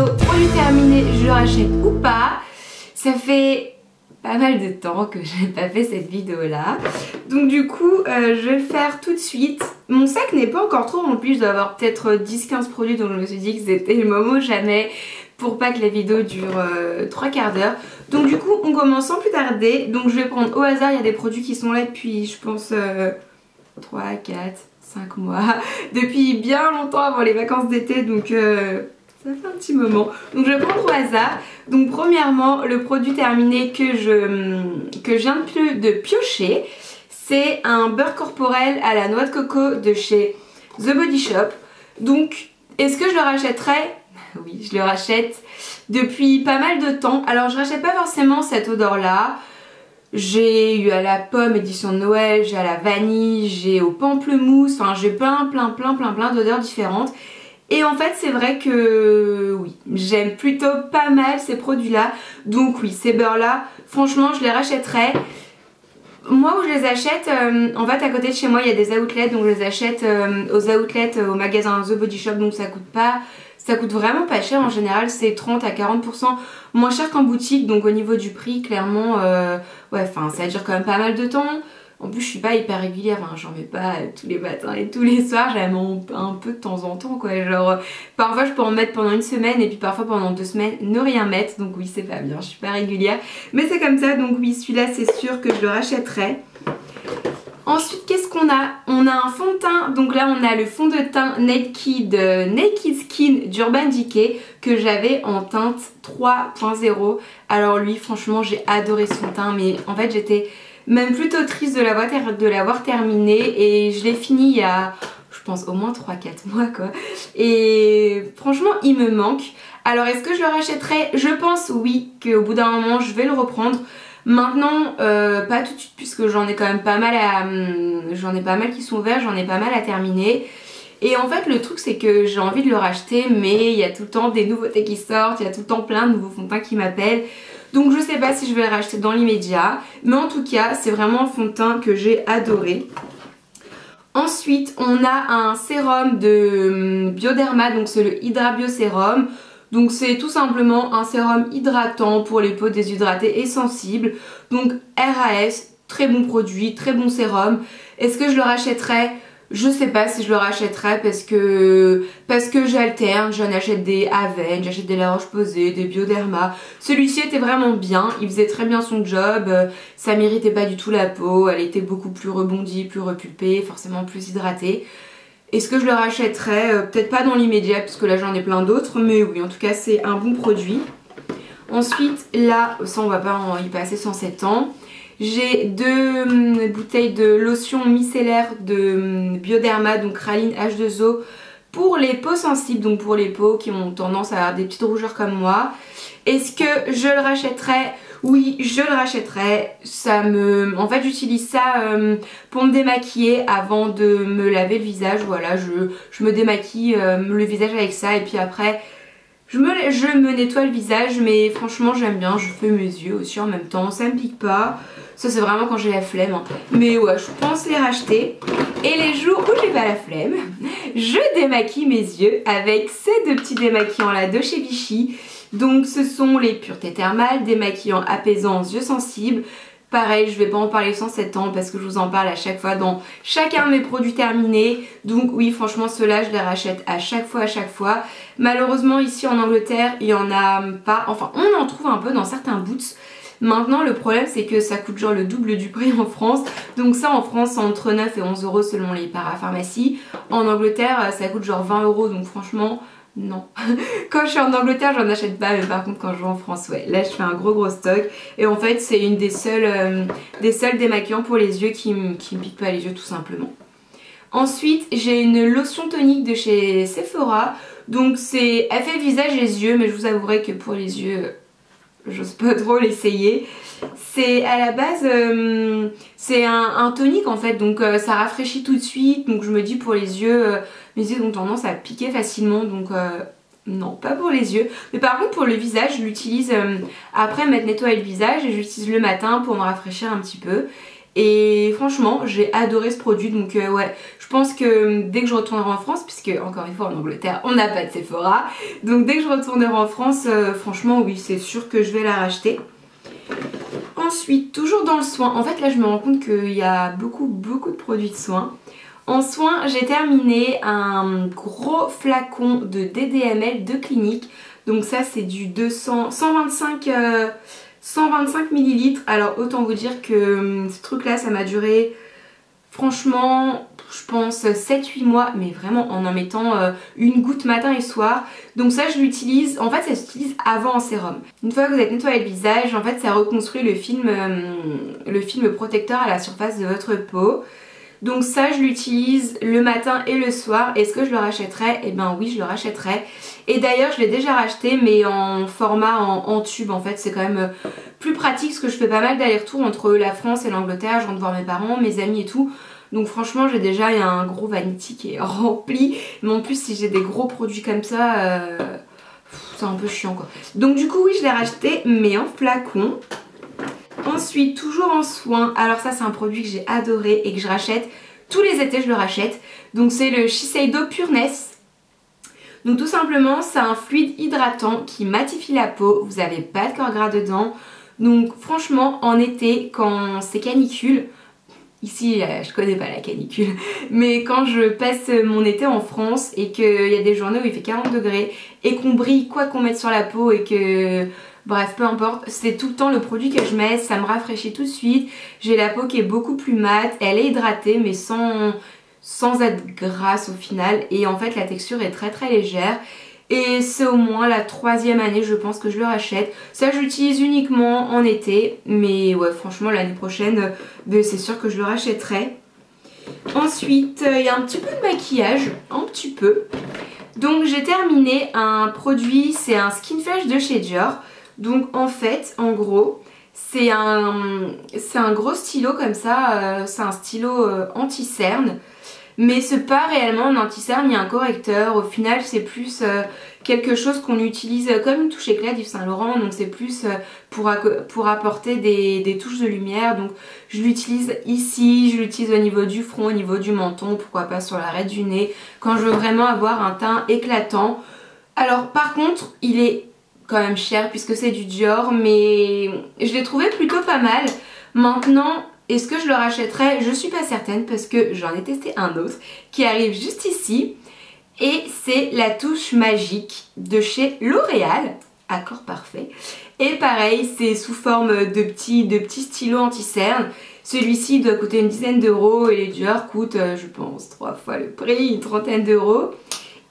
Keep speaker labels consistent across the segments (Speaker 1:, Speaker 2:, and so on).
Speaker 1: vidéo, produit terminé, je le rachète ou pas. Ça fait pas mal de temps que je n'ai pas fait cette vidéo là. Donc du coup je vais le faire tout de suite. Mon sac n'est pas encore trop rempli, je dois avoir peut-être 10-15 produits, donc je me suis dit que c'était le moment ou jamais pour pas que la vidéo dure 3 quarts d'heure. Donc du coup on commence sans plus tarder. Donc je vais prendre au hasard, il y a des produits qui sont là depuis je pense 3, 4, 5 mois. Depuis bien longtemps avant les vacances d'été, donc ça fait un petit moment. Donc je vais prendre au hasard. Donc premièrement, le produit terminé que je viens de piocher, c'est un beurre corporel à la noix de coco de chez The Body Shop. Donc est-ce que je le rachèterai? Oui, je le rachète depuis pas mal de temps. Alors je rachète pas forcément cette odeur là. J'ai eu à la pomme édition de Noël, j'ai à la vanille, j'ai au pamplemousse, enfin j'ai plein d'odeurs différentes. Et en fait c'est vrai que oui, j'aime plutôt pas mal ces produits là. Donc oui, ces beurres là, franchement je les rachèterai. Moi où je les achète, en fait à côté de chez moi il y a des outlets, donc je les achète aux outlets, au magasin The Body Shop, donc ça coûte vraiment pas cher. En général c'est 30 à 40% moins cher qu'en boutique, donc au niveau du prix clairement ouais, enfin ça dure quand même pas mal de temps. En plus je suis pas hyper régulière, enfin, j'en mets pas tous les matins et tous les soirs, j'en mets un peu de temps en temps quoi, genre parfois je peux en mettre pendant une semaine et puis parfois pendant 2 semaines ne rien mettre, donc oui c'est pas bien, je suis pas régulière, mais c'est comme ça. Donc oui, celui-là c'est sûr que je le rachèterai. Ensuite qu'est-ce qu'on a? On a un fond de teint, donc là on a le fond de teint Naked Skin d'Urban Decay que j'avais en teinte 3.0. Alors lui franchement j'ai adoré son teint, mais en fait j'étais même plutôt triste de l'avoir terminé et je l'ai fini il y a je pense au moins 3-4 mois quoi. Et franchement il me manque. Alors est-ce que je le rachèterai? Je pense oui, qu'au bout d'un moment je vais le reprendre. Maintenant pas tout de suite puisque j'en ai quand même pas mal j'en ai pas mal qui sont ouverts, j'en ai pas mal à terminer. Et en fait le truc c'est que j'ai envie de le racheter, mais il y a tout le temps des nouveautés qui sortent, il y a tout le temps plein de nouveaux fonds de teint qui m'appellent. Donc je sais pas si je vais le racheter dans l'immédiat, mais en tout cas c'est vraiment un fond de teint que j'ai adoré. Ensuite on a un sérum de Bioderma, donc c'est le Hydra Bio Sérum. Donc c'est tout simplement un sérum hydratant pour les peaux déshydratées et sensibles. Donc RAS, très bon produit, très bon sérum. Est-ce que je le rachèterai? Je sais pas si je le rachèterai parce que j'alterne, j'en achète des Aven, j'achète des La Roche-Posay, des Bioderma. Celui-ci était vraiment bien, il faisait très bien son job, ça m'irritait pas du tout la peau, elle était beaucoup plus rebondie, plus repulpée, forcément plus hydratée. Est-ce que je le rachèterai? Peut-être pas dans l'immédiat puisque là j'en ai plein d'autres, mais oui en tout cas c'est un bon produit. Ensuite là, ça on va pas y passer sans 7 ans. J'ai 2 bouteilles de lotion micellaire de Bioderma, donc Raline H2O pour les peaux sensibles, donc pour les peaux qui ont tendance à avoir des petites rougeurs comme moi. Est-ce que je le rachèterai? Oui, je le rachèterai. En fait j'utilise ça pour me démaquiller avant de me laver le visage. Voilà, je me démaquille le visage avec ça et puis après je me nettoie le visage, mais franchement j'aime bien, je fais mes yeux aussi en même temps, ça me pique pas. Ça c'est vraiment quand j'ai la flemme, hein. Mais ouais, je pense les racheter. Et les jours où j'ai pas la flemme, je démaquille mes yeux avec ces 2 petits démaquillants là de chez Vichy. Donc ce sont les puretés thermales, démaquillants apaisants yeux sensibles. Pareil, je vais pas en parler sans 7 ans parce que je vous en parle à chaque fois dans chacun de mes produits terminés. Donc oui, franchement ceux-là je les rachète à chaque fois. Malheureusement ici en Angleterre il y en a pas, enfin on en trouve un peu dans certains Boots. Maintenant le problème c'est que ça coûte genre le double du prix en France. Donc ça en France c'est entre 9 et 11 euros selon les parapharmacies. En Angleterre ça coûte genre 20 euros, donc franchement non. Quand je suis en Angleterre j'en achète pas, mais par contre quand je vais en France ouais, là je fais un gros stock. Et en fait c'est une des seuls démaquillants pour les yeux qui me piquent pas les yeux tout simplement. Ensuite j'ai une lotion tonique de chez Sephora. Donc elle fait visage et les yeux, mais je vous avouerai que pour les yeux j'ose pas trop l'essayer. C'est à la base c'est un tonique en fait, donc ça rafraîchit tout de suite. Donc je me dis pour les yeux, mes yeux ont tendance à piquer facilement, donc non, pas pour les yeux. Mais par contre pour le visage je l'utilise après m'être nettoyé le visage, et j'utilise le matin pour me rafraîchir un petit peu. Et franchement j'ai adoré ce produit, donc ouais, je pense que dès que je retournerai en France, puisque encore une fois en Angleterre on n'a pas de Sephora, donc dès que je retournerai en France, franchement oui c'est sûr que je vais la racheter. Ensuite, toujours dans le soin, en fait là je me rends compte qu'il y a beaucoup de produits de soins. En soins, j'ai terminé un gros flacon de DDML de Clinique. Donc ça c'est du 125 ml. Alors autant vous dire que ce truc là ça m'a duré franchement je pense 7-8 mois, mais vraiment en mettant une goutte matin et soir. Donc ça je l'utilise, en fait ça s'utilise avant en sérum. Une fois que vous êtes nettoyé le visage, en fait ça reconstruit le film protecteur à la surface de votre peau. Donc ça je l'utilise le matin et le soir. Est-ce que je le rachèterai? Eh ben oui je le rachèterai. Et d'ailleurs je l'ai déjà racheté mais en format en tube en fait. C'est quand même plus pratique parce que je fais pas mal d'allers-retours entre la France et l'Angleterre. Je rentre voir mes parents, mes amis et tout. Donc franchement j'ai déjà un gros vanity qui est rempli. Mais en plus si j'ai des gros produits comme ça, c'est un peu chiant quoi. Donc du coup oui je l'ai racheté mais en flacon. Ensuite, toujours en soins, alors ça c'est un produit que j'ai adoré et que je rachète tous les étés, je le rachète. Donc c'est le Shiseido Pureness. Donc tout simplement c'est un fluide hydratant qui matifie la peau, vous n'avez pas de corps gras dedans. Donc franchement en été quand c'est canicule, ici je connais pas la canicule, mais quand je passe mon été en France et qu'il y a des journées où il fait 40 degrés et qu'on brille quoi qu'on mette sur la peau et que... Bref, peu importe, c'est tout le temps le produit que je mets, ça me rafraîchit tout de suite. J'ai la peau qui est beaucoup plus mate, elle est hydratée mais sans être grasse au final. Et en fait la texture est très légère. Et c'est au moins la 3e année je pense que je le rachète. Ça je l'utilise uniquement en été. Mais ouais franchement l'année prochaine c'est sûr que je le rachèterai. Ensuite il y a un petit peu de maquillage, un petit peu. Donc j'ai terminé un produit, c'est un Skin Fresh de chez Dior. Donc en fait, en gros, c'est un gros stylo comme ça, c'est un stylo anti-cerne. Mais c'est pas réellement un anti-cerne, il y a un correcteur. Au final, c'est plus quelque chose qu'on utilise comme une touche éclat d'Yves Saint Laurent. Donc c'est plus pour apporter des touches de lumière. Donc je l'utilise ici, je l'utilise au niveau du front, au niveau du menton, pourquoi pas sur l'arête du nez. Quand je veux vraiment avoir un teint éclatant. Alors par contre, il est quand même cher puisque c'est du Dior, mais je l'ai trouvé plutôt pas mal. Maintenant, est-ce que je le rachèterai? Je suis pas certaine parce que j'en ai testé un autre qui arrive juste ici et c'est la touche magique de chez L'Oréal, accord parfait. Et pareil, c'est sous forme de petits stylos anti-cerne. Celui-ci doit coûter une dizaine d'euros et les Dior coûtent, je pense, 3 fois le prix, une trentaine d'euros.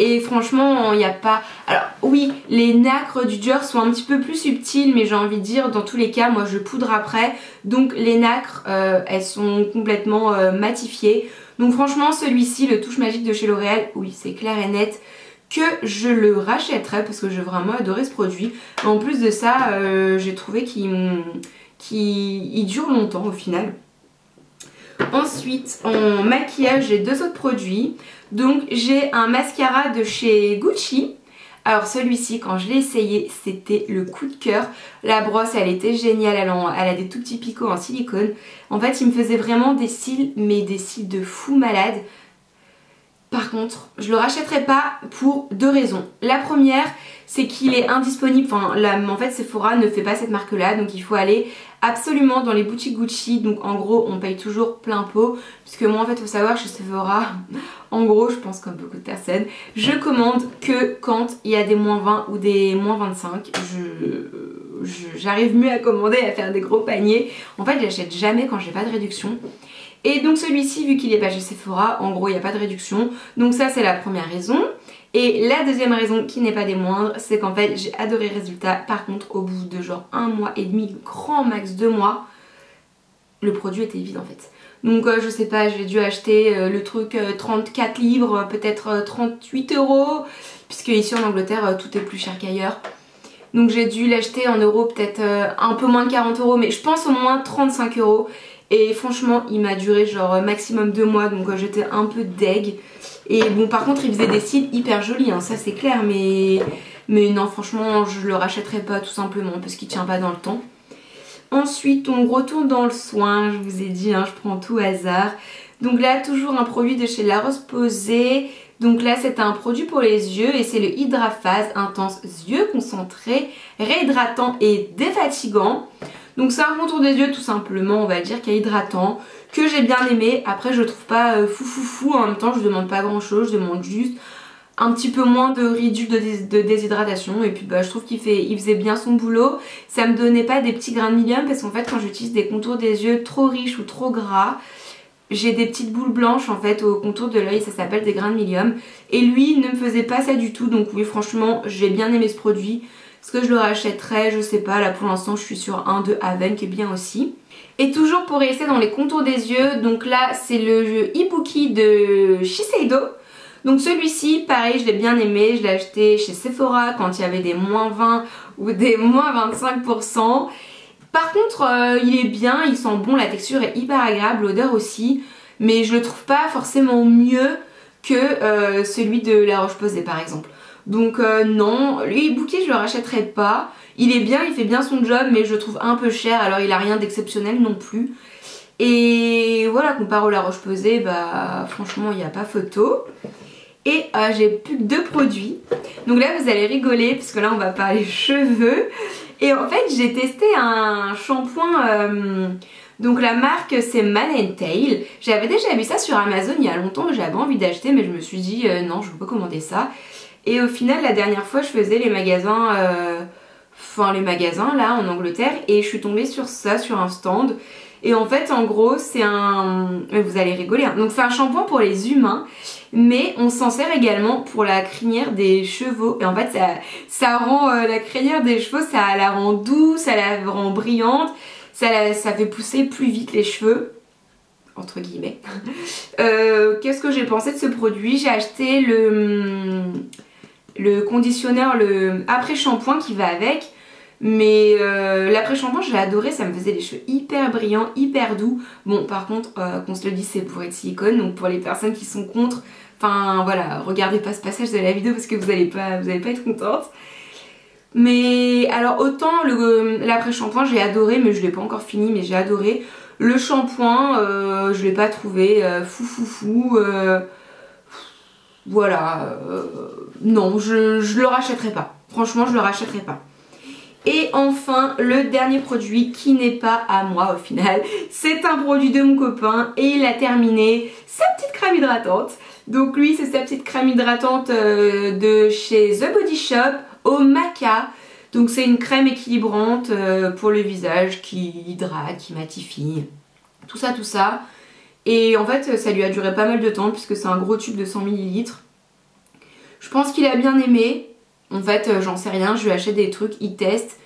Speaker 1: Et franchement, il n'y a pas... Alors oui, les nacres du Dior sont un petit peu plus subtiles, mais j'ai envie de dire, dans tous les cas, moi je poudre après. Donc les nacres, elles sont complètement matifiées. Donc franchement, celui-ci, le touche magique de chez L'Oréal, oui, c'est clair et net que je le rachèterai parce que j'ai vraiment adoré ce produit. En plus de ça, j'ai trouvé qu'il dure longtemps au final. Ensuite, en maquillage, j'ai 2 autres produits. Donc j'ai un mascara de chez Gucci. Alors celui-ci, quand je l'ai essayé, c'était le coup de cœur. La brosse, elle était géniale, elle a des tout petits picots en silicone. En fait, il me faisait vraiment des cils, mais des cils de fou malade. Par contre, je le rachèterai pas pour 2 raisons. La première, c'est qu'il est indisponible. Enfin, en fait, Sephora ne fait pas cette marque-là, donc il faut aller absolument dans les boutiques Gucci. Donc en gros, on paye toujours plein pot. Puisque moi, en fait, il faut savoir, chez Sephora, en gros, je pense comme beaucoup de personnes, je commande que quand il y a des moins 20 ou des moins 25. J'arrive mieux à commander, à faire des gros paniers. En fait, je l'achète jamais quand j'ai pas de réduction. Et donc celui-ci, vu qu'il n'est pas chez Sephora, en gros il n'y a pas de réduction. Donc ça c'est la première raison. Et la deuxième raison, qui n'est pas des moindres, c'est qu'en fait j'ai adoré le résultat. Par contre au bout de genre 1 mois et demi, grand max 2 mois, le produit était vide en fait. Donc je sais pas, j'ai dû acheter le truc 34 livres, peut-être 38 euros. Puisque ici en Angleterre tout est plus cher qu'ailleurs. Donc j'ai dû l'acheter en euros peut-être un peu moins de 40 euros, mais je pense au moins 35 euros. Et franchement il m'a duré genre maximum 2 mois, donc j'étais un peu deg. Et bon par contre il faisait des cils hyper jolis hein, ça c'est clair, mais non franchement je le rachèterai pas tout simplement parce qu'il tient pas dans le temps. Ensuite on retourne dans le soin, je vous ai dit, hein, je prends tout au hasard. Donc là toujours un produit de chez La Roche-Posay. Donc là c'est un produit pour les yeux et c'est le Hydra Phase Intense Yeux Concentrés, réhydratant et défatigant. Donc c'est un contour des yeux tout simplement, on va dire, qui est hydratant, que j'ai bien aimé. Après je le trouve pas fou, en même temps je demande pas grand chose, je demande juste un petit peu moins de réduc de déshydratation. Et puis bah, je trouve qu'il faisait bien son boulot. Ça me donnait pas des petits grains de milium parce qu'en fait quand j'utilise des contours des yeux trop riches ou trop gras, j'ai des petites boules blanches en fait au contour de l'œil, ça s'appelle des grains de milium. Et lui ne me faisait pas ça du tout, donc oui franchement j'ai bien aimé ce produit. Est-ce que je le rachèterais? Je sais pas, là pour l'instant je suis sur un de Haven qui est bien aussi. Et toujours pour rester dans les contours des yeux, donc là c'est le Ibuki de Shiseido. Donc celui-ci, pareil, je l'ai bien aimé, je l'ai acheté chez Sephora quand il y avait des moins 20 ou des moins 25%. Par contre, il est bien, il sent bon, la texture est hyper agréable, l'odeur aussi. Mais je le trouve pas forcément mieux que celui de La Roche-Posay par exemple. Donc non, le Ibuki je le rachèterai pas. Il est bien, il fait bien son job, mais je le trouve un peu cher, alors il a rien d'exceptionnel non plus. Et voilà, comparé au La Roche-Posay, bah franchement il n'y a pas photo. Et j'ai plus que 2 produits. Donc là vous allez rigoler parce que là on va parler cheveux. Et en fait j'ai testé un shampoing, donc la marque c'est Man & Tail. J'avais déjà vu ça sur Amazon il y a longtemps, j'avais envie d'acheter mais je me suis dit non je ne peux pas commander ça. Et au final la dernière fois je faisais les magasins, les magasins là en Angleterre et je suis tombée sur ça sur un stand. Et en fait en gros c'est un... vous allez rigoler hein. Donc c'est un shampoing pour les humains, mais on s'en sert également pour la crinière des chevaux. Et en fait ça rend la crinière des chevaux, ça la rend douce, ça la rend brillante, ça fait pousser plus vite les cheveux, entre guillemets. Qu'est-ce que j'ai pensé de ce produit? J'ai acheté le conditionneur, le après-shampoing qui va avec. Mais l'après-shampoing je l'ai adoré, ça me faisait les cheveux hyper brillants, hyper doux. Bon par contre qu'on se le dise c'est pour être silicone, donc pour les personnes qui sont contre, enfin voilà, regardez pas ce passage de la vidéo parce que vous allez pas être contente. Mais alors autant l'après-shampoing j'ai adoré, mais je l'ai pas encore fini, mais j'ai adoré. Le shampoing je l'ai pas trouvé fou. Voilà, non je le rachèterai pas, franchement je le rachèterai pas. Et enfin le dernier produit qui n'est pas à moi au final, c'est un produit de mon copain et il a terminé sa petite crème hydratante. Donc lui c'est sa petite crème hydratante de chez The Body Shop au maca. Donc c'est une crème équilibrante pour le visage qui hydrate, qui matifie, tout ça. Et en fait ça lui a duré pas mal de temps puisque c'est un gros tube de 100 ml. Je pense qu'il a bien aimé. En fait j'en sais rien, je lui achète des trucs, il teste.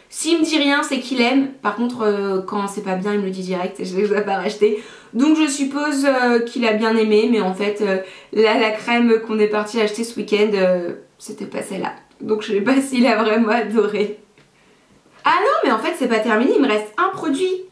Speaker 1: S'il me dit rien c'est qu'il aime. Par contre quand c'est pas bien il me le dit direct et je ne vais pas racheter. Donc je suppose qu'il a bien aimé. Mais en fait là la crème qu'on est parti acheter ce week-end c'était pas celle-là. Donc je sais pas s'il a vraiment adoré. Ah non mais en fait c'est pas terminé, il me reste un produit.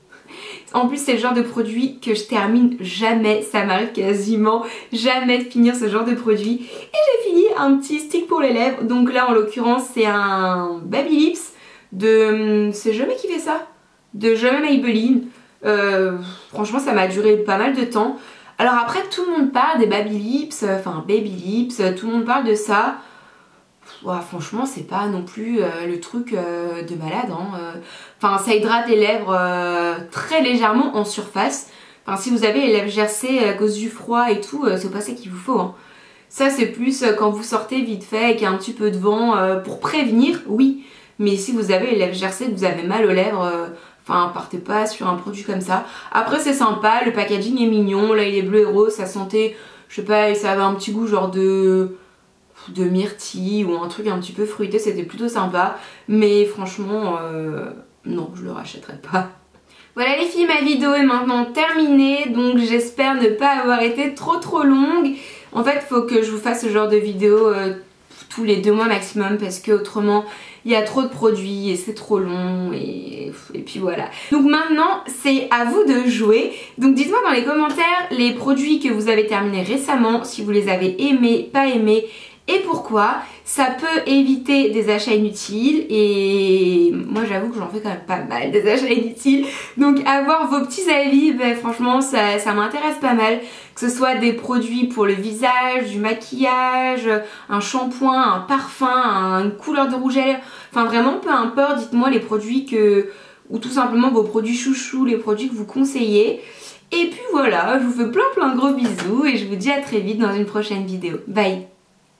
Speaker 1: En plus c'est le genre de produit que je termine jamais, ça m'arrive quasiment jamais de finir ce genre de produit. Et j'ai fini un petit stick pour les lèvres, donc là en l'occurrence c'est un Baby Lips de... c'est jamais qui fait ça, de jamais Maybelline. Franchement ça m'a duré pas mal de temps. Alors après tout le monde parle des Baby Lips, Baby Lips, tout le monde parle de ça. Ouais, franchement c'est pas non plus le truc de malade hein. Enfin ça hydrate les lèvres très légèrement en surface. Enfin si vous avez les lèvres gercées à cause du froid et tout, c'est pas ça qu'il vous faut hein. Ça c'est plus quand vous sortez vite fait et qu'il y a un petit peu de vent pour prévenir, oui. Mais si vous avez les lèvres gercées, que vous avez mal aux lèvres, partez pas sur un produit comme ça. Après c'est sympa, le packaging est mignon, là il est bleu et rose, ça sentait, je sais pas, ça avait un petit goût genre de myrtille ou un truc un petit peu fruité, c'était plutôt sympa. Mais franchement non je le rachèterai pas. Voilà les filles, ma vidéo est maintenant terminée, donc j'espère ne pas avoir été trop longue. En fait faut que je vous fasse ce genre de vidéo tous les 2 mois maximum parce que autrement il y a trop de produits et c'est trop long et puis voilà. Donc maintenant c'est à vous de jouer. Donc dites-moi dans les commentaires les produits que vous avez terminés récemment, si vous les avez aimés, pas aimés. Et pourquoi? Ça peut éviter des achats inutiles et moi j'avoue que j'en fais quand même pas mal des achats inutiles. Donc avoir vos petits avis, ben, franchement ça m'intéresse pas mal. Que ce soit des produits pour le visage, du maquillage, un shampoing, un parfum, une couleur de rouge à lèvres. Enfin vraiment peu importe, dites-moi les produits ou tout simplement vos produits chouchous, les produits que vous conseillez. Et puis voilà, je vous fais plein de gros bisous et je vous dis à très vite dans une prochaine vidéo. Bye!